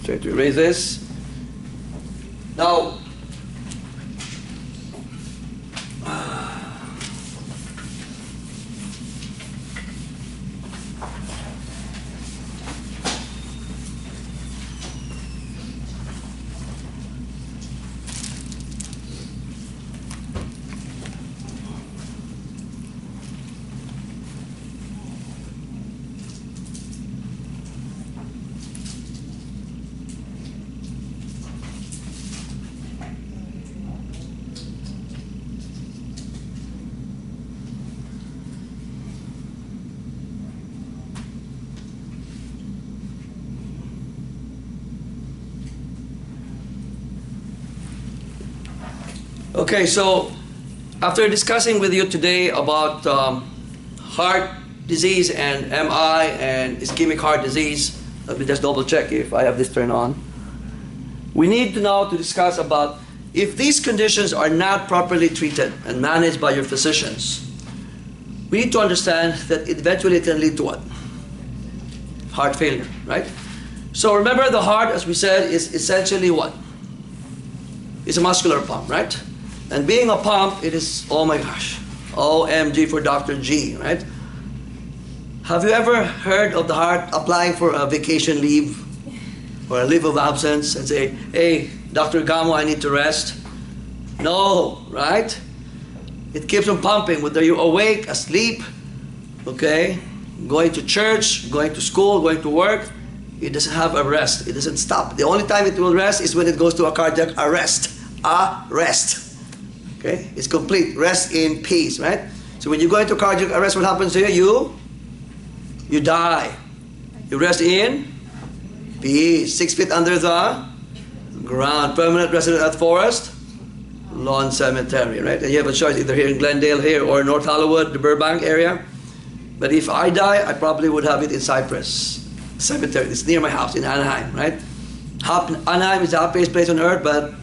Try to erase this. Now, okay, so after discussing with you today about heart disease and MI and ischemic heart disease, let me just double check if I have this turned on. We need to now to discuss about if these conditions are not properly treated and managed by your physicians, we need to understand that eventually it can lead to what? Heart failure, right? So remember, the heart, as we said, is essentially what? It's a muscular pump, right? And being a pump, it is, oh my gosh, OMG for Dr. G, right? Have you ever heard of the heart applying for a vacation leave or a leave of absence and say, hey, Dr. Gamo, I need to rest? No, right? It keeps on pumping, whether you're awake, asleep, okay, going to church, going to school, going to work, it doesn't have a rest. It doesn't stop. The only time it will rest is when it goes to a cardiac arrest. Arrest. Okay? It's complete. Rest in peace, right? So when you go into cardiac arrest, what happens to you? You die. You rest in peace. 6 feet under the ground. Permanent resident at Forest Lawn Cemetery, right? And you have a choice either here in Glendale here or North Hollywood, the Burbank area. But if I die, I probably would have it in Cypress Cemetery. It's near my house in Anaheim, right? Anaheim is the happiest place on earth, but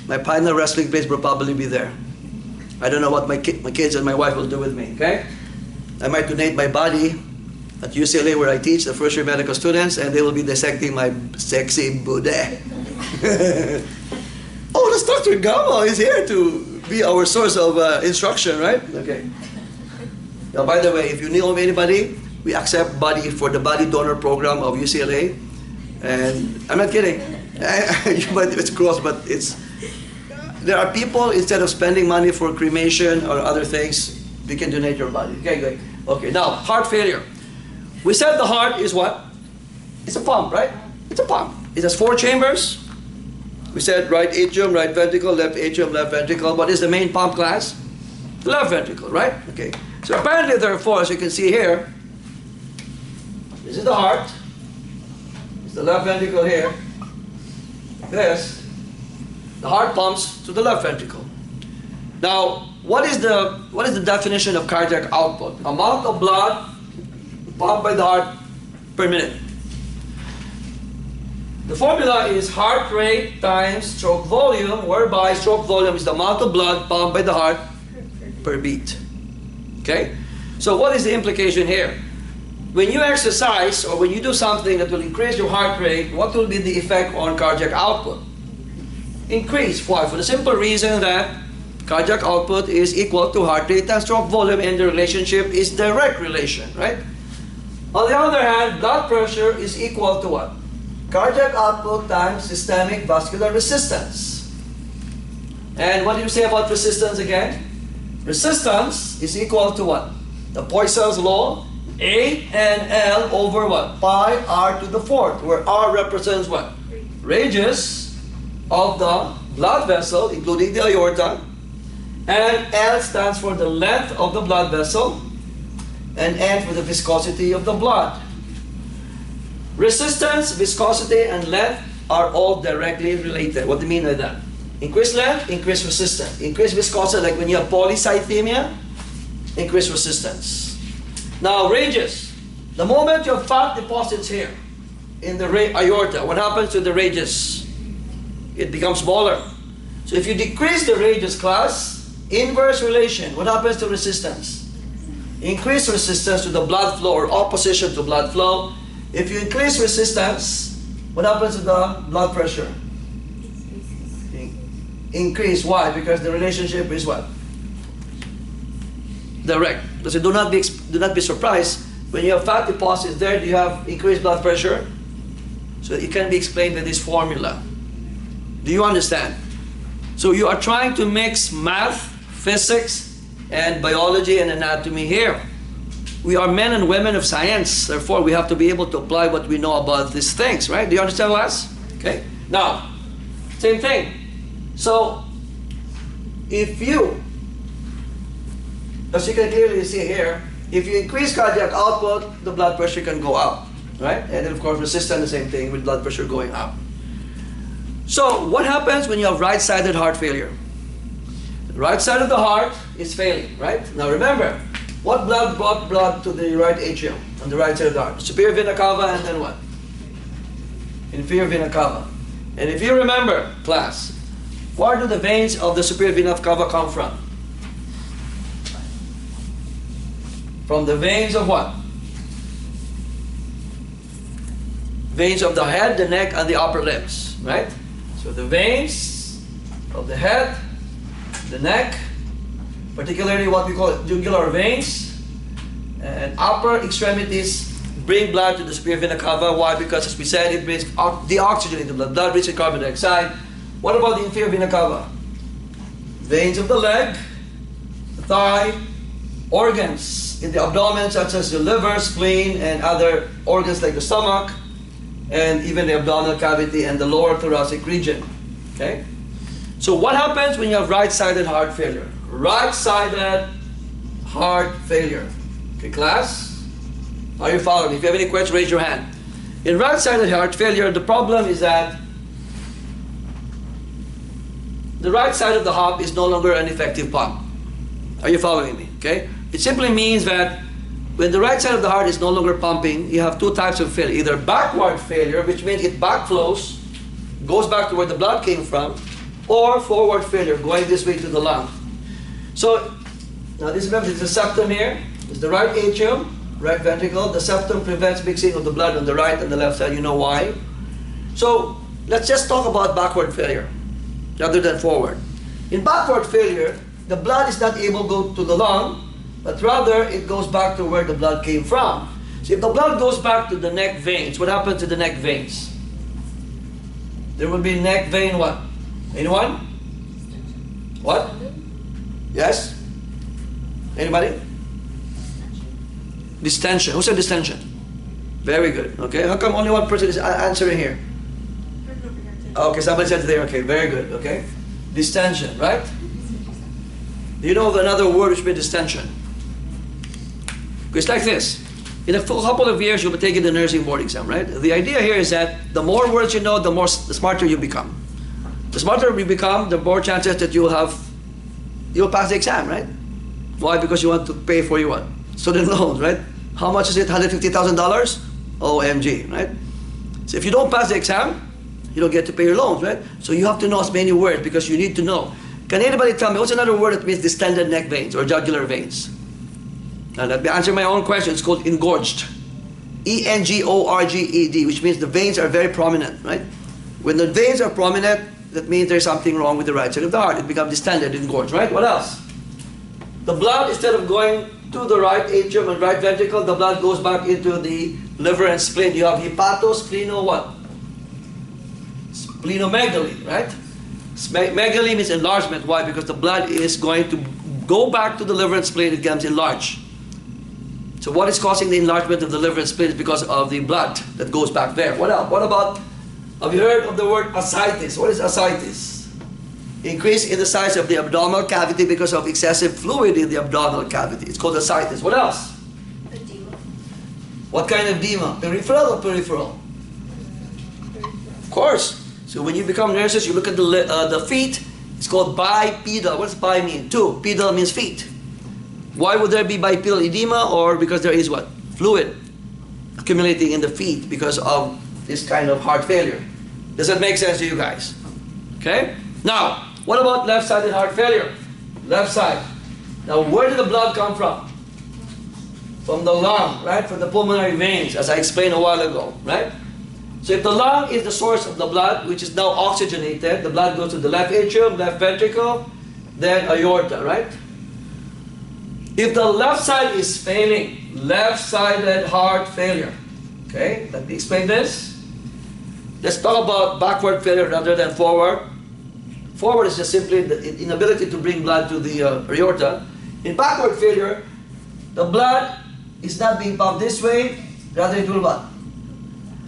my final wrestling place will probably be there. I don't know what my kids and my wife will do with me, okay? I might donate my body at UCLA where I teach the first year medical students, and they will be dissecting my sexy booty. Oh, that's Dr. Gama is here to be our source of instruction, right? Okay. Now, by the way, if you know of anybody, we accept body for the body donor program of UCLA. And I'm not kidding. You might, it's gross, but it's, there are people, instead of spending money for cremation or other things, we can donate your body. Okay, good. Okay, now, heart failure. We said the heart is what? It's a pump, right? It's a pump. It has 4 chambers. We said right atrium, right ventricle, left atrium, left ventricle. What is the main pump class? The left ventricle, right? Okay. So apparently there are 4, as you can see here. This is the heart. It's the left ventricle here. This. The heart pumps to the left ventricle. Now, what is the definition of cardiac output? Amount of blood pumped by the heart per minute. The formula is heart rate times stroke volume, whereby stroke volume is the amount of blood pumped by the heart per beat. Okay? So what is the implication here? When you exercise or when you do something that will increase your heart rate, what will be the effect on cardiac output? Increase. Why? For the simple reason that cardiac output is equal to heart rate times stroke volume, and the relationship is direct relation, right? On the other hand, blood pressure is equal to what? Cardiac output times systemic vascular resistance. And what do you say about resistance again? Resistance is equal to what? The Poisson's law, A and L over what? Pi r to the 4th, where r represents what? Radius of the blood vessel, including the aorta, and L stands for the length of the blood vessel, and N for the viscosity of the blood. Resistance, viscosity, and length are all directly related. What do you mean by that? Increased length, increased resistance. Increased viscosity, like when you have polycythemia, increased resistance. Now, radius. The moment you have fat deposits here in the aorta, what happens to the radius? It becomes smaller. So if you decrease the radius class, inverse relation, what happens to resistance? Increase resistance to the blood flow, or opposition to blood flow. If you increase resistance, what happens to the blood pressure? Increase. Why? Because the relationship is what? Direct. So do not be surprised when you have fat deposits there. Do you have increased blood pressure? So it can be explained with this formula. Do you understand? So you are trying to mix math, physics, and biology and anatomy here. We are men and women of science, therefore we have to be able to apply what we know about these things, right? Do you understand, lads? Okay. Now, same thing. So, if you, as you can clearly see here, if you increase cardiac output, the blood pressure can go up, right? And then of course resistance, the same thing with blood pressure going up. So, what happens when you have right-sided heart failure? The right side of the heart is failing, right? Now remember, what blood brought blood to the right atrium on the right side of the heart? Superior vena cava and then what? Inferior vena cava. And if you remember, class, where do the veins of the superior vena cava come from? From the veins of what? Veins of the head, the neck, and the upper limbs, right? So the veins of the head, the neck, particularly what we call jugular veins, and upper extremities bring blood to the superior vena cava. Why? Because as we said, it brings deoxygenated blood, blood rich in carbon dioxide. What about the inferior vena cava? Veins of the leg, the thigh, organs in the abdomen such as the liver, spleen, and other organs like the stomach, and even the abdominal cavity and the lower thoracic region. Okay? So what happens when you have right-sided heart failure? Right-sided heart failure. Okay, class? Are you following me? If you have any questions, raise your hand. In right-sided heart failure, the problem is that the right side of the heart is no longer an effective pump. Are you following me? Okay? It simply means that when the right side of the heart is no longer pumping, you have two types of failure. Either backward failure, which means it backflows, goes back to where the blood came from, or forward failure, going this way to the lung. So, now this, remember, this is the septum here. It's the right atrium, right ventricle. The septum prevents mixing of the blood on the right and the left side. You know why? So, let's just talk about backward failure rather than forward. In backward failure, the blood is not able to go to the lung, but rather it goes back to where the blood came from. So if the blood goes back to the neck veins, what happens to the neck veins? There will be neck vein what? Anyone? What? Yes? Anybody? Distension. Who said distension? Very good. Okay. How come only one person is answering here? Okay, somebody said there. Okay, very good. Okay. Distension, right? Do you know of another word which means distension? It's like this. In a couple of years, you'll be taking the nursing board exam, right? The idea here is that the more words you know, the smarter you become. The smarter you become, the more chances that you'll pass the exam, right? Why? Because you want to pay for your what? Student loans, right? How much is it? $150,000? OMG, right? So if you don't pass the exam, you don't get to pay your loans, right? So you have to know as many words because you need to know. Can anybody tell me what's another word that means distended neck veins or jugular veins? Now let me answer my own question. It's called engorged. E-N-G-O-R-G-E-D, which means the veins are very prominent, right? When the veins are prominent, that means there's something wrong with the right side of the heart. It becomes distended, engorged, right? What else? The blood, instead of going to the right atrium and right ventricle, the blood goes back into the liver and spleen. You have hepatospleno what? Splenomegaly, right? Megaly means enlargement. Why? Because the blood is going to go back to the liver and spleen. It becomes enlarged. So what is causing the enlargement of the liver and spleen is because of the blood that goes back there. What else? What about, have you heard of the word ascites? What is ascites? Increase in the size of the abdominal cavity because of excessive fluid in the abdominal cavity. It's called ascites. What else? Edema. What kind of edema? Peripheral or peripheral? Of course. So when you become nurses, you look at the feet. It's called bipedal. What does bi mean? Two. Pedal means feet. Why would there be bipedal edema? Or because there is what? Fluid accumulating in the feet because of this kind of heart failure. Does that make sense to you guys? Okay? Now, what about left-sided heart failure? Left side. Now, where did the blood come from? From the lung, right? From the pulmonary veins, as I explained a while ago, right? So if the lung is the source of the blood, which is now oxygenated, the blood goes to the left atrium, left ventricle, then aorta, right? If the left side is failing, left-sided heart failure, okay, let me explain this. Let's talk about backward failure rather than forward. Forward is just simply the inability to bring blood to the aorta. In backward failure, the blood is not being pumped this way, rather it will what?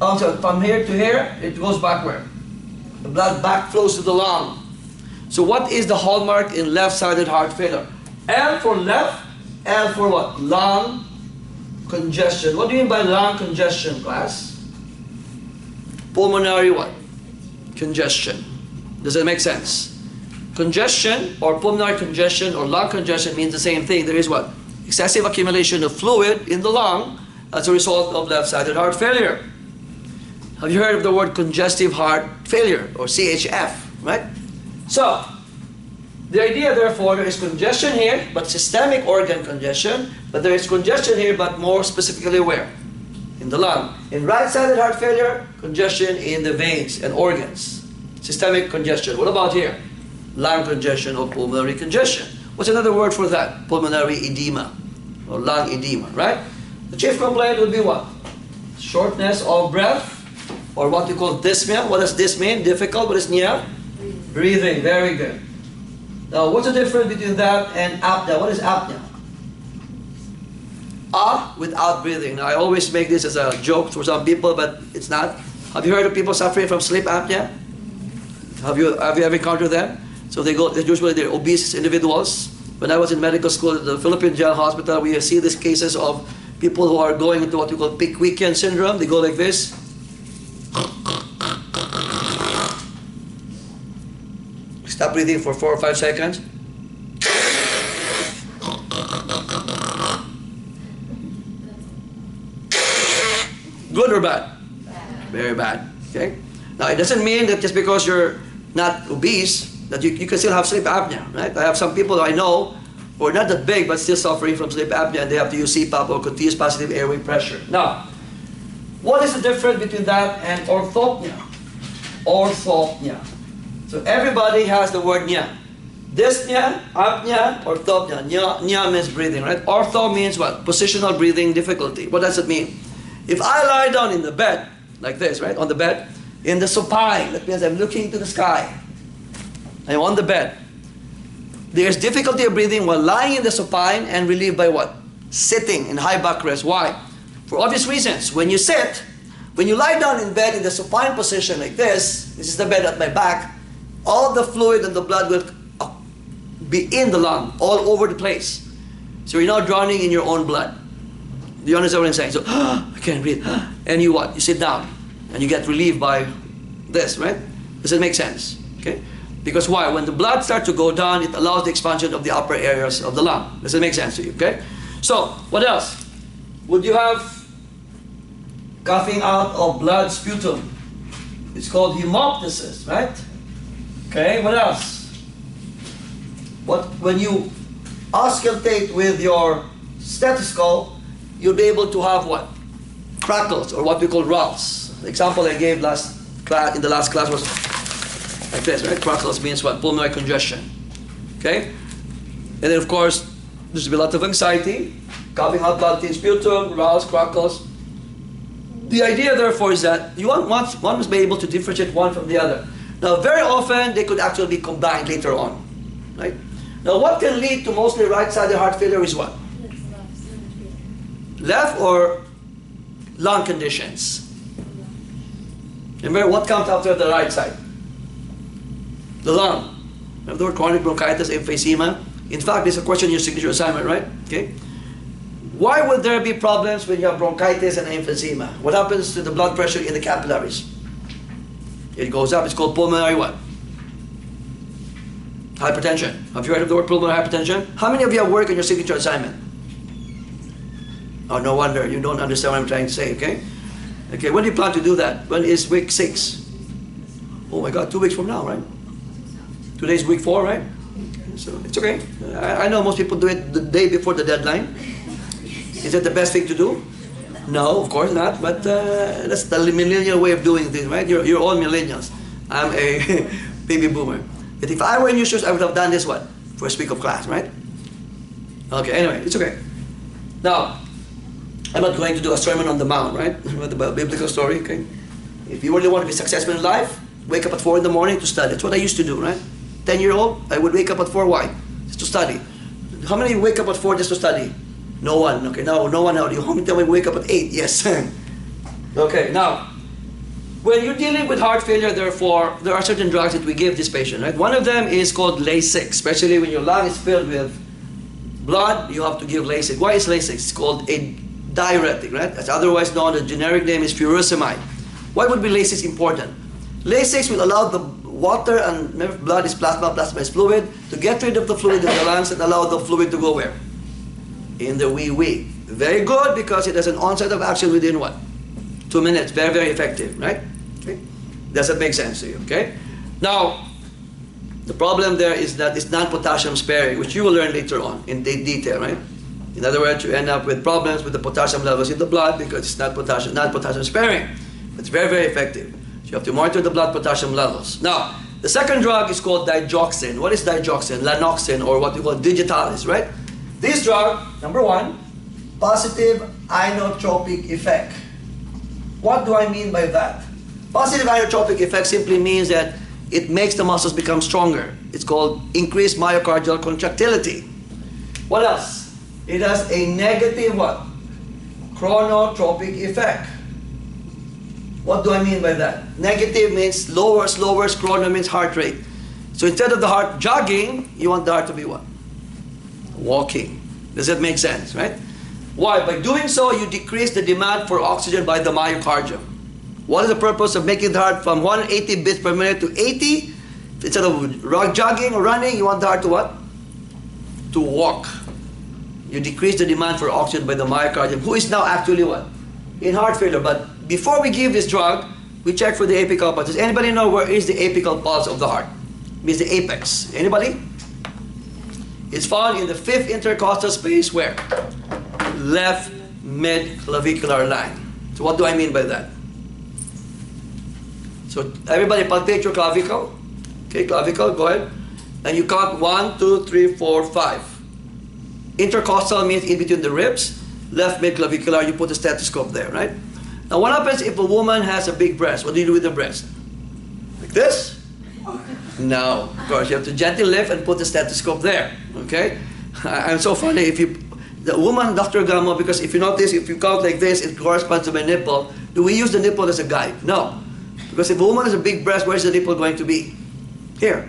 Also, from here to here, it goes backward. The blood back flows to the lung. So what is the hallmark in left-sided heart failure? L for left, L for what? Lung congestion. What do you mean by lung congestion, class? Pulmonary what? Congestion. Does that make sense? Congestion or pulmonary congestion or lung congestion means the same thing. There is what? Excessive accumulation of fluid in the lung as a result of left-sided heart failure. Have you heard of the word congestive heart failure, or CHF, right? So, the idea therefore, there is congestion here, but systemic organ congestion, but there is congestion here, but more specifically where? In the lung. In right-sided heart failure, congestion in the veins and organs. Systemic congestion. What about here? Lung congestion or pulmonary congestion. What's another word for that? Pulmonary edema or lung edema, right? The chief complaint would be what? Shortness of breath, or what we call dyspnea. What does this mean? Difficult. What is nia? Breathing. Very good. Now, what's the difference between that and apnea? What is apnea? Without breathing. Now, I always make this as a joke for some people, but it's not. Have you heard of people suffering from sleep apnea? Have you ever encountered them? So usually they're obese individuals. When I was in medical school at the Philippine General Hospital, we see these cases of people who are going into what we call peak weekend syndrome. They go like this. Stop breathing for 4 or 5 seconds. Good or bad? Very bad. Okay. Now it doesn't mean that just because you're not obese that you can still have sleep apnea, right? I have some people that I know who are not that big but still suffering from sleep apnea, and they have to use CPAP or continuous positive airway pressure. Now, what is the difference between that and orthopnea? Orthopnea. So everybody has the word nia. Dyspnea, apnea, orthopnea. Nia means breathing, right? Ortho means what? Positional breathing difficulty. What does it mean? If I lie down in the bed, like this, right? On the bed, in the supine, that means I'm looking to the sky. I'm on the bed. There's difficulty of breathing while lying in the supine and relieved by what? Sitting in high back rest. Why? For obvious reasons. When you sit, when you lie down in bed in the supine position like this is the bed at my back, all the fluid and the blood will be in the lung, all over the place. So you're not drowning in your own blood. Do you understand what I'm saying? So, I can't breathe. And you what? You sit down and you get relieved by this, right? Does it make sense? Okay? Because why? When the blood starts to go down, it allows the expansion of the upper areas of the lung. Does it make sense to you? Okay? So, what else? Would you have coughing out of blood sputum? It's called hemoptysis, right? Okay, what else? When you auscultate with your stethoscope, you'll be able to have what? Crackles, or what we call ralphs. The example I gave in the last class was like this, right? Crackles means what? Pulmonary congestion. Okay? And then of course, there's a lot of anxiety, coughing out blood in sputum, ralphs, crackles. The idea therefore is that one must be able to differentiate one from the other. Now very often they could actually be combined later on. Right? Now what can lead to mostly right-sided heart failure is what? Left or lung conditions. Remember what comes after the right side? The lung. Remember the word chronic bronchitis, emphysema? In fact, this is a question in your signature assignment, right? Okay. Why would there be problems when you have bronchitis and emphysema? What happens to the blood pressure in the capillaries? It goes up. It's called pulmonary what? Hypertension. Have you heard of the word pulmonary hypertension? How many of you have worked on your signature assignment? Oh, no wonder. You don't understand what I'm trying to say, okay? Okay, when do you plan to do that? When is week 6? Oh my God, 2 weeks from now, right? Today's week 4, right? So it's okay. I know most people do it the day before the deadline. Is that the best thing to do? No, of course not, but that's the millennial way of doing things, right? You're all millennials. I'm a baby boomer. But if I were in your shoes, I would have done this what? First week of class, right? Okay, anyway, it's okay. Now, I'm not going to do a sermon on the mount, right? About biblical story, okay? If you really want to be successful in life, wake up at 4 in the morning to study. That's what I used to do, right? 10-year-old, I would wake up at 4, why? Just to study. How many wake up at 4 just to study? No one, okay, no one out. You home tell me wake up at 8, yes. Okay, now, when you're dealing with heart failure, therefore, there are certain drugs that we give this patient, right? One of them is called Lasix, especially when your lung is filled with blood, you have to give Lasix. Why is Lasix? It's called a diuretic, right? That's otherwise known, the generic name is furosemide. Why would be Lasix important? Lasix will allow the water, and remember, blood is plasma, plasma is fluid, to get rid of the fluid in the lungs and allow the fluid to go where? In the wee-wee. Very good, because it has an onset of action within what? 2 minutes. Very, very effective, right? Okay. Does that make sense to you? Okay. Now, the problem there is that it's non-potassium sparing, which you will learn later on in detail, right? In other words, you end up with problems with the potassium levels in the blood because it's not potassium sparing. It's very, very effective. So you have to monitor the blood potassium levels. Now, the second drug is called digoxin. What is digoxin? Lanoxin, or what we call digitalis, right? This drug, number one, positive inotropic effect. What do I mean by that? Positive inotropic effect simply means that it makes the muscles become stronger. It's called increased myocardial contractility. What else? It has a negative what? Chronotropic effect. What do I mean by that? Negative means lowers, chrono means heart rate. So instead of the heart jogging, you want the heart to be what? Walking. Does that make sense, right? Why? By doing so, you decrease the demand for oxygen by the myocardium. What is the purpose of making the heart from 180 beats per minute to 80? Instead of jogging or running, you want the heart to what? To walk. You decrease the demand for oxygen by the myocardium, who is now actually what? In heart failure. But before we give this drug, we check for the apical pulse. Does anybody know where is the apical pulse of the heart? It means the apex. Anybody? It's found in the 5th intercostal space where? Left mid-clavicular line. So what do I mean by that? So everybody palpate your clavicle. Okay, clavicle, go ahead. And you count 1, 2, 3, 4, 5. Intercostal means in between the ribs. Left mid-clavicular, you put a stethoscope there, right? Now what happens if a woman has a big breast? What do you do with the breast? Like this? No, of course, you have to gently lift and put the stethoscope there, okay? I'm so funny, if you, the woman, Dr. Gamo, because if you notice, if you count like this, it corresponds to my nipple. Do we use the nipple as a guide? No. Because if a woman has a big breast, where's the nipple going to be? Here.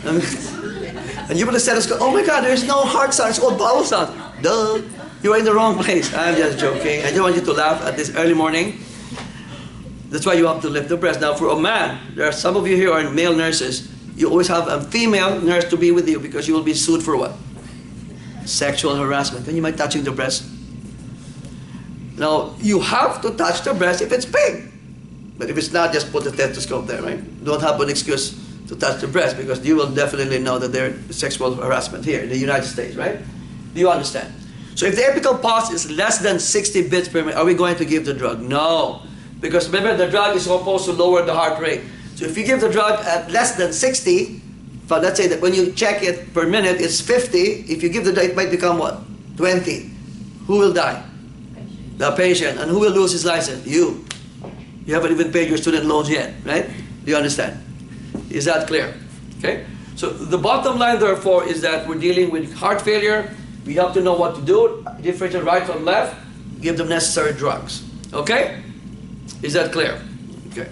And you put the stethoscope, oh my God, there's no heart sound, it's all bowel sound. Duh, you are in the wrong place. I'm just joking. I just want you to laugh at this early morning. That's why you have to lift the breast. Now for a man, there are some of you here are male nurses. You always have a female nurse to be with you because you will be sued for what? Sexual harassment. Can you mind touching the breast? Now, you have to touch the breast if it's big. But if it's not, just put the stethoscope there, right? Don't have an excuse to touch the breast because you will definitely know that there's sexual harassment here in the United States, right? Do you understand? So if the apical pulse is less than 60 beats per minute, are we going to give the drug? No. Because remember, the drug is supposed to lower the heart rate. So if you give the drug at less than 60, but let's say that when you check it per minute, it's 50. If you give the drug, it might become what? 20. Who will die? The patient. And who will lose his license? You. You haven't even paid your student loans yet, right? Do you understand? Is that clear? Okay? So the bottom line, therefore, is that we're dealing with heart failure. We have to know what to do. Differentiate right from left. Give them necessary drugs. Okay? Is that clear? Okay.